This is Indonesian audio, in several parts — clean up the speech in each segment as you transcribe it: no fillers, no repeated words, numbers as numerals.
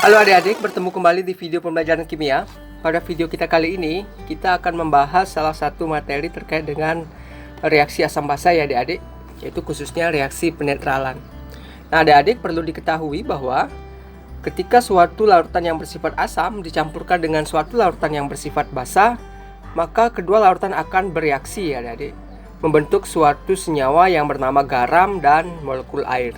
Halo adik-adik, bertemu kembali di video pembelajaran kimia. Pada video kita kali ini, kita akan membahas salah satu materi terkait dengan reaksi asam basa ya adik-adik, yaitu khususnya reaksi penetralan. Nah adik-adik perlu diketahui bahwa ketika suatu larutan yang bersifat asam dicampurkan dengan suatu larutan yang bersifat basa, maka kedua larutan akan bereaksi ya adik-adik, membentuk suatu senyawa yang bernama garam dan molekul air.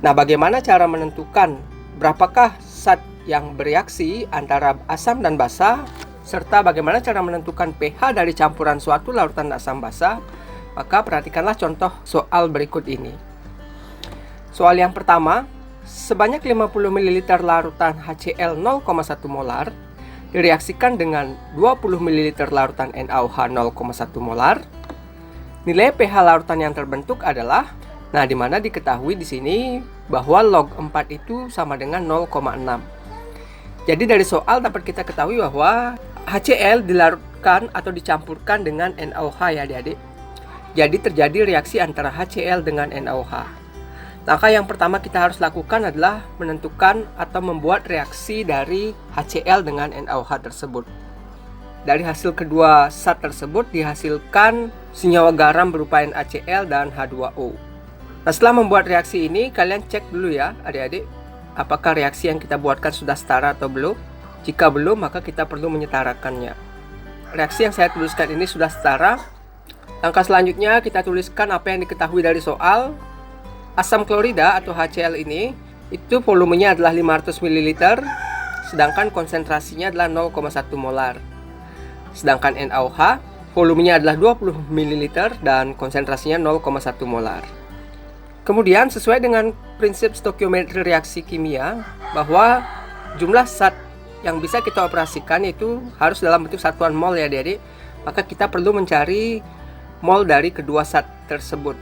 Nah bagaimana cara menentukan berapakah zat yang bereaksi antara asam dan basa, serta bagaimana cara menentukan pH dari campuran suatu larutan asam basa? Maka perhatikanlah contoh soal berikut ini. Soal yang pertama, sebanyak 50 ml larutan HCl 0,1 molar direaksikan dengan 20 ml larutan NaOH 0,1 molar. Nilai pH larutan yang terbentuk adalah, nah dimana diketahui di sini bahwa log 4 itu sama dengan 0,6. Jadi dari soal dapat kita ketahui bahwa HCl dilarutkan atau dicampurkan dengan NaOH ya adik-adik. Jadi terjadi reaksi antara HCl dengan NaOH. Langkah yang pertama kita harus lakukan adalah menentukan atau membuat reaksi dari HCl dengan NaOH tersebut. Dari hasil kedua zat tersebut dihasilkan senyawa garam berupa NaCl dan H2O. Nah setelah membuat reaksi ini, kalian cek dulu ya adik-adik, apakah reaksi yang kita buatkan sudah setara atau belum. Jika belum, maka kita perlu menyetarakannya. Reaksi yang saya tuliskan ini sudah setara. Langkah selanjutnya kita tuliskan apa yang diketahui dari soal. Asam klorida atau HCl ini, itu volumenya adalah 500 ml, sedangkan konsentrasinya adalah 0,1 molar. Sedangkan NaOH, volumenya adalah 20 ml dan konsentrasinya 0,1 molar. Kemudian sesuai dengan prinsip stokiometri reaksi kimia bahwa jumlah zat yang bisa kita operasikan itu harus dalam bentuk satuan mol ya adik-adik. Maka kita perlu mencari mol dari kedua zat tersebut.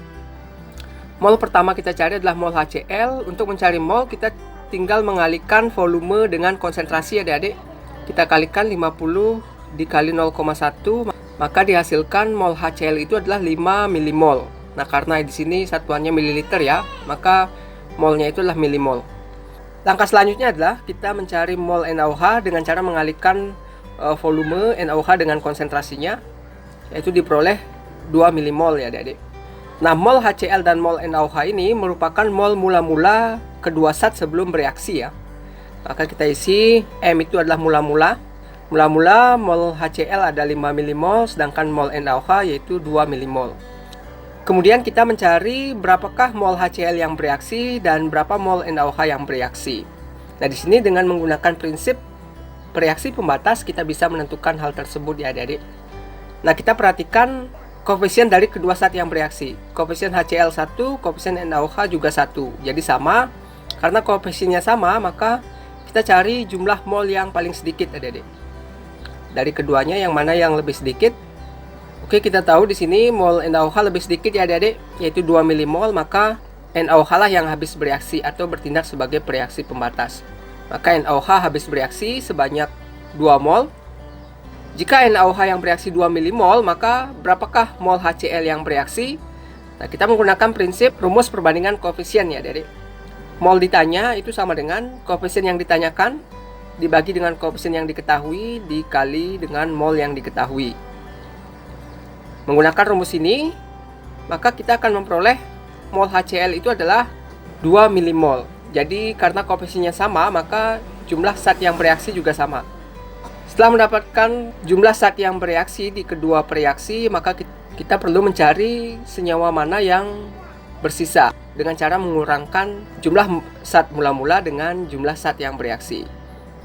Mol pertama kita cari adalah mol HCl. Untuk mencari mol kita tinggal mengalihkan volume dengan konsentrasi ya adik-adik. Kita kalikan 50 dikali 0,1, maka dihasilkan mol HCl itu adalah 5 milimol. Nah, karena di sini satuannya mililiter ya, maka molnya itu adalah milimol. Langkah selanjutnya adalah kita mencari mol NaOH dengan cara mengalihkan volume NaOH dengan konsentrasinya, yaitu diperoleh 2 milimol ya adik-adik. Nah, mol HCl dan mol NaOH ini merupakan mol mula-mula kedua zat sebelum bereaksi ya. Maka kita isi M itu adalah mula-mula. Mula-mula mol HCl ada 5 milimol, sedangkan mol NaOH yaitu 2 milimol. Kemudian kita mencari berapakah mol HCl yang bereaksi dan berapa mol NaOH yang bereaksi. Nah, di sini dengan menggunakan prinsip reaksi pembatas kita bisa menentukan hal tersebut ya adik-adik. Nah, kita perhatikan koefisien dari kedua zat yang bereaksi. Koefisien HCl 1, koefisien NaOH juga 1. Jadi sama. Karena koefisiennya sama, maka kita cari jumlah mol yang paling sedikit adik-adik. Dari keduanya yang mana yang lebih sedikit? Oke, kita tahu di sini mol NaOH lebih sedikit ya adik-adik, yaitu 2 milimol, maka NaOH lah yang habis bereaksi atau bertindak sebagai pereaksi pembatas. Maka NaOH habis bereaksi sebanyak 2 mol. Jika NaOH yang bereaksi 2 milimol, maka berapakah mol HCl yang bereaksi? Nah, kita menggunakan prinsip rumus perbandingan koefisien ya adik-adik. Mol ditanya itu sama dengan koefisien yang ditanyakan dibagi dengan koefisien yang diketahui dikali dengan mol yang diketahui. Menggunakan rumus ini, maka kita akan memperoleh mol HCl itu adalah 2 milimol. Jadi karena koefisiennya sama, maka jumlah zat yang bereaksi juga sama. Setelah mendapatkan jumlah zat yang bereaksi di kedua reaksi, maka kita perlu mencari senyawa mana yang bersisa dengan cara mengurangkan jumlah zat mula-mula dengan jumlah zat yang bereaksi.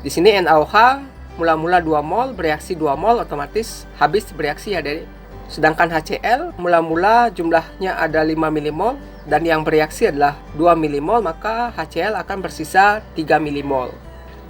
Di sini NaOH mula-mula 2 mol, bereaksi 2 mol, otomatis habis bereaksi ya dari. Sedangkan HCl mula-mula jumlahnya ada 5 milimol dan yang bereaksi adalah 2 milimol, maka HCl akan bersisa 3 milimol.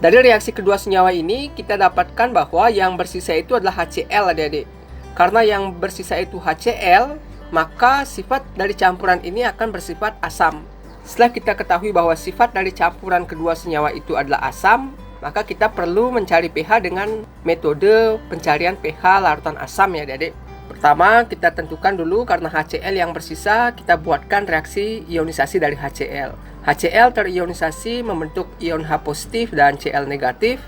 Dari reaksi kedua senyawa ini kita dapatkan bahwa yang bersisa itu adalah HCl adik-adik. Karena yang bersisa itu HCl, maka sifat dari campuran ini akan bersifat asam. Setelah kita ketahui bahwa sifat dari campuran kedua senyawa itu adalah asam, maka kita perlu mencari pH dengan metode pencarian pH larutan asam ya adik-adik. Pertama, kita tentukan dulu karena HCl yang bersisa, kita buatkan reaksi ionisasi dari HCl. HCl terionisasi membentuk ion H positif dan Cl negatif.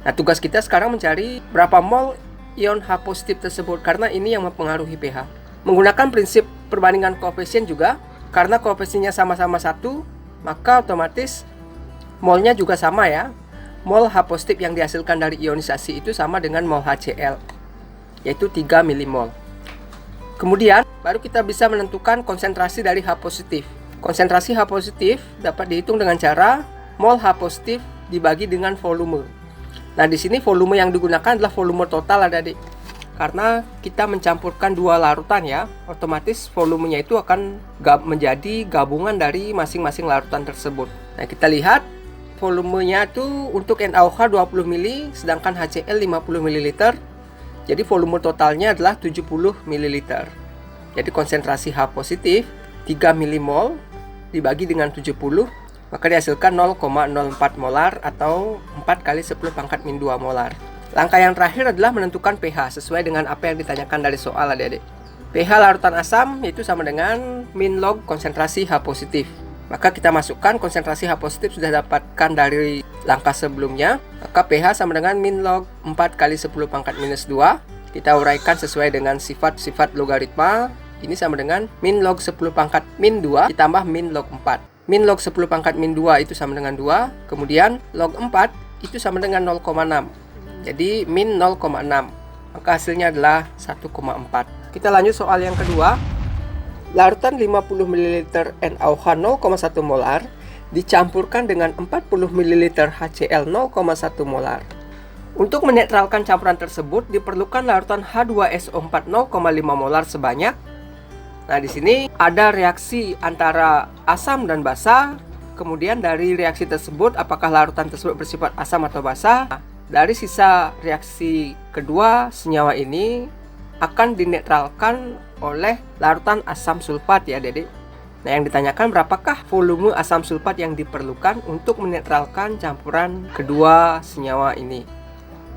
Nah, tugas kita sekarang mencari berapa mol ion H positif tersebut, karena ini yang mempengaruhi pH. Menggunakan prinsip perbandingan koefisien juga, karena koefisiennya sama-sama 1, maka otomatis molnya juga sama ya. Mol H positif yang dihasilkan dari ionisasi itu sama dengan mol HCl, yaitu 3 milimol. Kemudian, baru kita bisa menentukan konsentrasi dari H positif. Konsentrasi H positif dapat dihitung dengan cara mol H positif dibagi dengan volume. Nah, di sini volume yang digunakan adalah volume total adik-adik. Karena kita mencampurkan dua larutan ya, otomatis volumenya itu akan menjadi gabungan dari masing-masing larutan tersebut. Nah, kita lihat volumenya itu untuk NaOH 20 ml, sedangkan HCl 50 ml. Jadi volume totalnya adalah 70 ml. Jadi konsentrasi H positif 3 milimol dibagi dengan 70, maka dihasilkan 0,04 molar atau 4 kali 10 pangkat min 2 molar. Langkah yang terakhir adalah menentukan pH sesuai dengan apa yang ditanyakan dari soal adik-adik. pH larutan asam itu sama dengan min log konsentrasi H positif. Maka kita masukkan konsentrasi H positif sudah dapatkan dari langkah sebelumnya. Maka pH sama dengan min log 4 kali 10 pangkat minus 2. Kita uraikan sesuai dengan sifat-sifat logaritma. Ini sama dengan min log 10 pangkat min 2 ditambah min log 4. Min log 10 pangkat min 2 itu sama dengan 2. Kemudian log 4 itu sama dengan 0,6. Jadi min 0,6. Maka hasilnya adalah 1,4. Kita lanjut soal yang kedua. Larutan 50 ml NaOH 0,1 molar dicampurkan dengan 40 ml HCl 0,1 molar. Untuk menetralkan campuran tersebut diperlukan larutan H2SO4 0,5 molar sebanyak. Nah, di sini ada reaksi antara asam dan basa. Kemudian dari reaksi tersebut apakah larutan tersebut bersifat asam atau basa? Dari sisa reaksi kedua, senyawa ini akan dinetralkan oleh larutan asam sulfat ya, Dedek. Nah, yang ditanyakan berapakah volume asam sulfat yang diperlukan untuk menetralkan campuran kedua senyawa ini.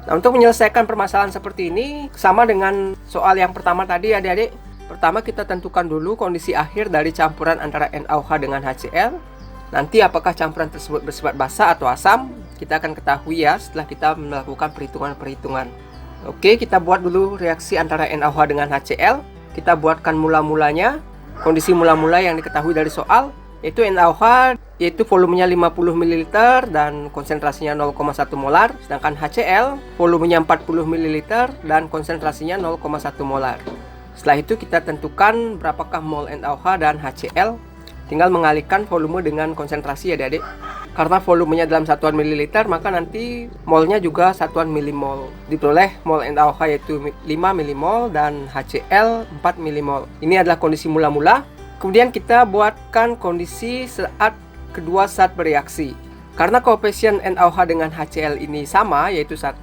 Nah, untuk menyelesaikan permasalahan seperti ini sama dengan soal yang pertama tadi ya, Adik-adik. Pertama kita tentukan dulu kondisi akhir dari campuran antara NaOH dengan HCl. Nanti apakah campuran tersebut bersifat basa atau asam, kita akan ketahui ya setelah kita melakukan perhitungan-perhitungan. Oke, kita buat dulu reaksi antara NaOH dengan HCl. Kita buatkan mula-mulanya. Kondisi mula-mula yang diketahui dari soal yaitu NaOH yaitu volumenya 50 ml dan konsentrasinya 0,1 molar, sedangkan HCl volumenya 40 ml dan konsentrasinya 0,1 molar. Setelah itu kita tentukan berapakah mol NaOH dan HCl. Tinggal mengalihkan volume dengan konsentrasi ya adik-adik. Karena volumenya dalam satuan mililiter, maka nanti molnya juga satuan milimol. Diperoleh mol NaOH yaitu 5 milimol dan HCl 4 milimol. Ini adalah kondisi mula-mula. Kemudian kita buatkan kondisi saat kedua saat bereaksi. Karena koefisien NaOH dengan HCl ini sama yaitu 1,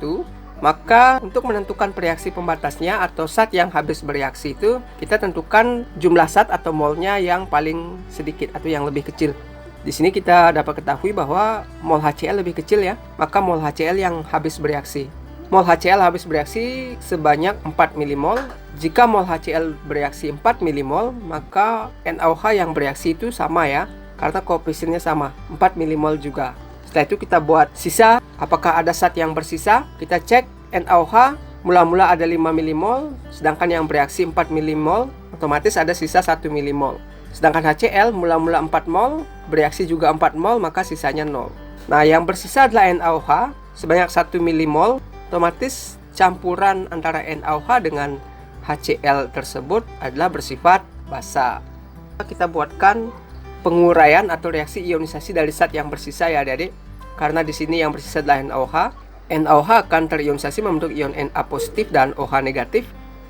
maka untuk menentukan reaksi pembatasnya atau zat yang habis bereaksi itu kita tentukan jumlah zat atau molnya yang paling sedikit atau yang lebih kecil. Di sini kita dapat ketahui bahwa mol HCl lebih kecil ya, maka mol HCl yang habis bereaksi. Mol HCl habis bereaksi sebanyak 4 milimol. Jika mol HCl bereaksi 4 milimol, maka NaOH yang bereaksi itu sama ya, karena koefisiennya sama, 4 milimol juga. Setelah itu kita buat sisa, apakah ada zat yang bersisa. Kita cek NaOH mula-mula ada 5 milimol, sedangkan yang bereaksi 4 milimol, otomatis ada sisa 1 milimol. Sedangkan HCl mula-mula 4 mol, bereaksi juga 4 mol, maka sisanya 0. Nah, yang bersisa adalah NaOH sebanyak 1 milimol, otomatis campuran antara NaOH dengan HCl tersebut adalah bersifat basa. Kita buatkan penguraian atau reaksi ionisasi dari zat yang bersisa ya adik-adik. Karena di sini yang bersisa adalah NaOH. NaOH akan terionisasi membentuk ion Na positif dan OH negatif.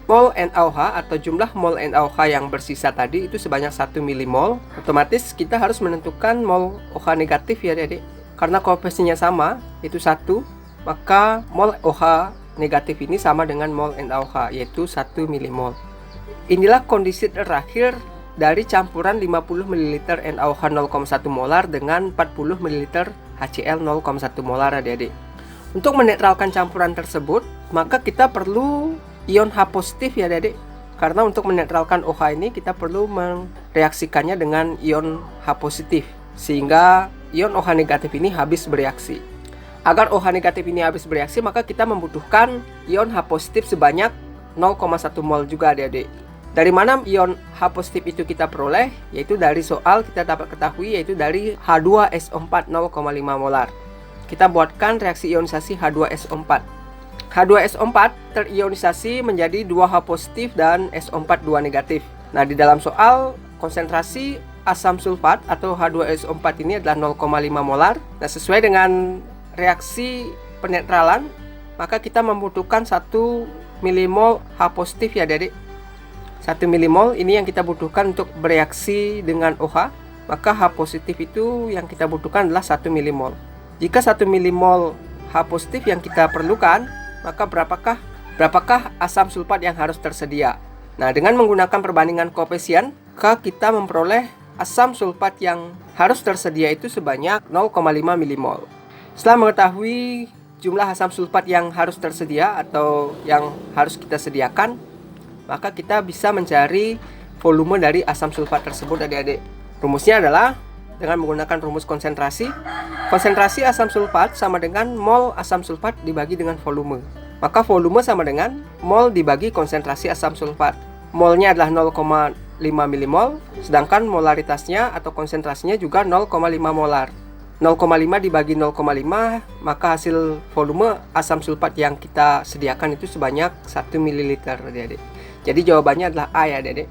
Mol NaOH atau jumlah mol NaOH yang bersisa tadi itu sebanyak 1 milimol. Otomatis kita harus menentukan mol OH negatif ya adik-adik. Karena koefisiennya sama, yaitu 1, maka mol OH negatif ini sama dengan mol NaOH, yaitu 1 milimol. Inilah kondisi terakhir dari campuran 50 ml NaOH 0,1 molar dengan 40 ml HCl 0,1 molar adik-adik. Untuk menetralkan campuran tersebut, maka kita perlu ion H positif ya adik-adik. Karena untuk menetralkan OH ini kita perlu mereaksikannya dengan ion H positif. sehingga ion OH negatif ini habis bereaksi. Agar OH negatif ini habis bereaksi, maka kita membutuhkan ion H positif sebanyak 0,1 mol juga adik-adik. Dari mana ion H positif itu kita peroleh? Yaitu dari soal kita dapat ketahui, yaitu dari H2SO4 0,5 molar. Kita buatkan reaksi ionisasi H2SO4. H2SO4 terionisasi menjadi 2H positif dan SO4 2 negatif. Nah, di dalam soal konsentrasi asam sulfat atau H2SO4 ini adalah 0,5 molar. Nah, sesuai dengan reaksi penetralan, maka kita membutuhkan 1 milimol H positif ya adik. 1 milimol ini yang kita butuhkan untuk bereaksi dengan OH, maka H positif itu yang kita butuhkan adalah 1 milimol. Jika 1 milimol H positif yang kita perlukan, maka berapakah asam sulfat yang harus tersedia? Nah, dengan menggunakan perbandingan koefisien, maka kita memperoleh asam sulfat yang harus tersedia itu sebanyak 0,5 milimol. Setelah mengetahui jumlah asam sulfat yang harus tersedia atau yang harus kita sediakan, maka kita bisa mencari volume dari asam sulfat tersebut adik-adik. Rumusnya adalah dengan menggunakan rumus konsentrasi. Konsentrasi asam sulfat sama dengan mol asam sulfat dibagi dengan volume. Maka volume sama dengan mol dibagi konsentrasi asam sulfat. Molnya adalah 0,5 milimol, sedangkan molaritasnya atau konsentrasinya juga 0,5 molar. 0,5 dibagi 0,5, maka hasil volume asam sulfat yang kita sediakan itu sebanyak 1 ml adik-adik. Jadi jawabannya adalah A ya adik-adik.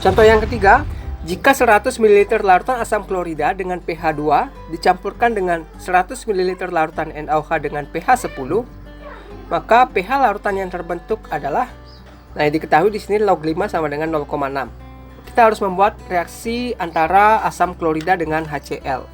Contoh yang ketiga, jika 100 ml larutan asam klorida dengan pH 2 dicampurkan dengan 100 ml larutan NaOH dengan pH 10, maka pH larutan yang terbentuk adalah, nah diketahui di sini log 5 sama dengan 0,6. Kita harus membuat reaksi antara asam klorida dengan HCl.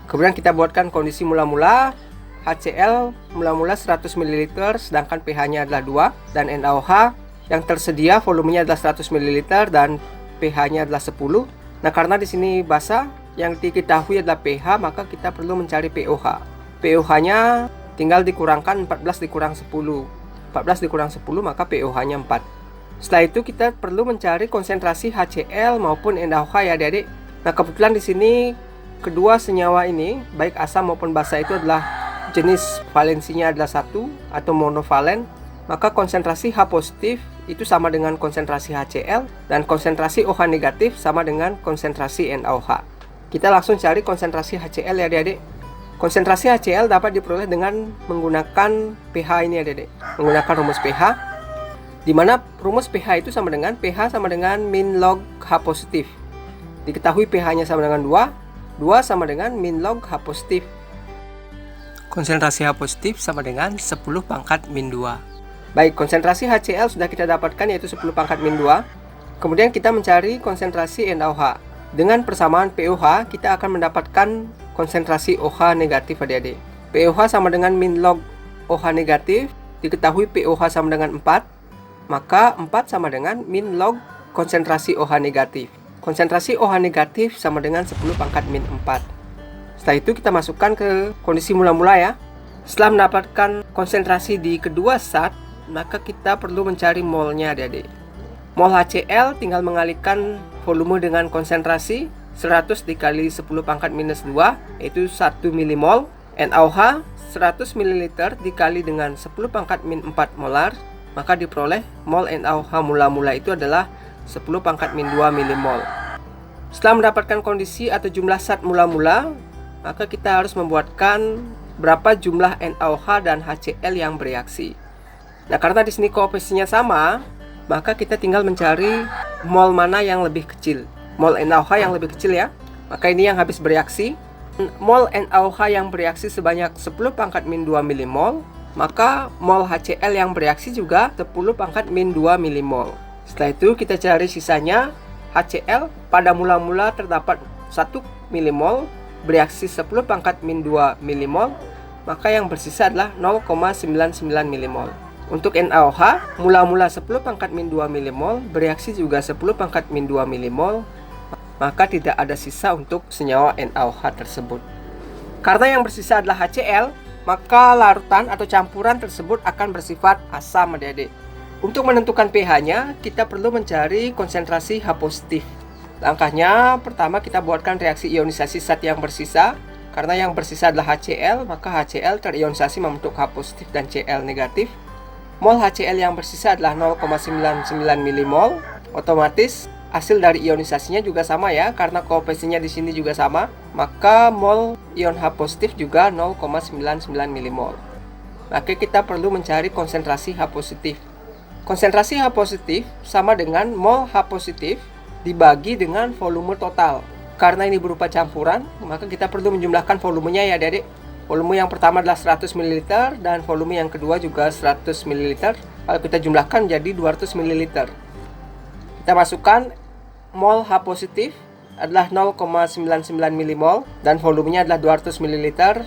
Kemudian kita buatkan kondisi mula-mula. HCl mula-mula 100 ml sedangkan pH-nya adalah 2, dan NaOH yang tersedia volumenya adalah 100 ml dan pH-nya adalah 10. Nah, karena di sini basah, yang diketahui adalah pH, maka kita perlu mencari pOH. pOH-nya tinggal dikurangkan 14 dikurang 10. 14 dikurang 10 maka pOH-nya 4. Setelah itu kita perlu mencari konsentrasi HCl maupun NaOH ya adik-adik. Nah, kebetulan di sini kedua senyawa ini, baik asam maupun basa itu adalah jenis valensinya adalah 1 atau monovalen, maka konsentrasi H positif itu sama dengan konsentrasi HCl dan konsentrasi OH negatif sama dengan konsentrasi NaOH. Kita langsung cari konsentrasi HCl ya adik-adik. Konsentrasi HCl dapat diperoleh dengan menggunakan pH ini ya adik-adik. Menggunakan rumus pH, di mana rumus pH itu sama dengan pH sama dengan min log H positif. Diketahui pH-nya sama dengan 2 sama dengan min log H positif. Konsentrasi H positif sama dengan 10 pangkat min 2. Baik, konsentrasi HCl sudah kita dapatkan yaitu 10 pangkat min 2. Kemudian kita mencari konsentrasi NaOH. Dengan persamaan pOH, kita akan mendapatkan konsentrasi OH negatif adik-adik. pOH sama dengan min log OH negatif. Diketahui pOH sama dengan 4, maka 4 sama dengan min log konsentrasi OH negatif. Konsentrasi OH negatif sama dengan 10 pangkat min 4. Setelah itu kita masukkan ke kondisi mula-mula ya. Setelah mendapatkan konsentrasi di kedua zat, maka kita perlu mencari molnya adik-adik. Mol HCl tinggal mengalihkan volume dengan konsentrasi 100 dikali 10 pangkat minus 2, yaitu 1 milimol. NaOH 100 ml dikali dengan 10 pangkat min 4 molar, maka diperoleh mol NaOH mula-mula itu adalah 10 pangkat min 2 milimol. Setelah mendapatkan kondisi atau jumlah zat mula-mula, maka kita harus membuatkan berapa jumlah NaOH dan HCl yang bereaksi. Nah, karena di sini koefisiennya sama, maka kita tinggal mencari mol mana yang lebih kecil. Mol NaOH yang lebih kecil ya. Maka ini yang habis bereaksi. Mol NaOH yang bereaksi sebanyak 10 pangkat min 2 milimol, maka mol HCl yang bereaksi juga 10 pangkat min 2 milimol. Setelah itu kita cari sisanya. HCl pada mula-mula terdapat 1 milimol, bereaksi 10 pangkat min 2 milimol, maka yang bersisa adalah 0,99 milimol. Untuk NaOH, mula-mula 10 pangkat min 2 milimol, bereaksi juga 10 pangkat min 2 milimol, maka tidak ada sisa untuk senyawa NaOH tersebut. Karena yang bersisa adalah HCl, maka larutan atau campuran tersebut akan bersifat asam adik-adik. Untuk menentukan pH-nya, kita perlu mencari konsentrasi H positif. Langkahnya pertama kita buatkan reaksi ionisasi zat yang bersisa. Karena yang bersisa adalah HCl, maka HCl terionisasi membentuk H positif dan Cl negatif. Mol HCl yang bersisa adalah 0,99 mmol. Otomatis hasil dari ionisasinya juga sama ya, karena koefisiennya di sini juga sama, maka mol ion H positif juga 0,99 mmol. Maka kita perlu mencari konsentrasi H positif. Konsentrasi H positif sama dengan mol H positif dibagi dengan volume total. Karena ini berupa campuran, maka kita perlu menjumlahkan volumenya ya adik-adik. Volume yang pertama adalah 100 ml dan volume yang kedua juga 100 ml. Kalau kita jumlahkan jadi 200 ml. Kita masukkan mol H positif adalah 0,99 mmol dan volumenya adalah 200 ml.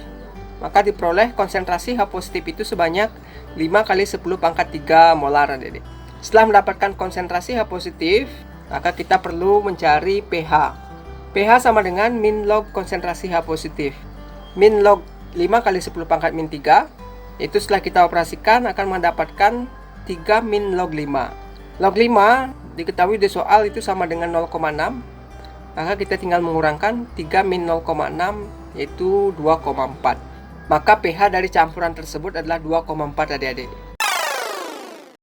Maka diperoleh konsentrasi H positif itu sebanyak 5 kali 10 pangkat 3 molar adik-adik. Setelah mendapatkan konsentrasi H positif, maka kita perlu mencari pH. pH sama dengan min log konsentrasi H positif. Min log 5 kali 10 pangkat min 3, itu setelah kita operasikan akan mendapatkan 3 min log 5. Log 5 diketahui di soal itu sama dengan 0,6. Maka kita tinggal mengurangkan 3 min 0,6 yaitu 2,4. Maka pH dari campuran tersebut adalah 2,4 adik-adik.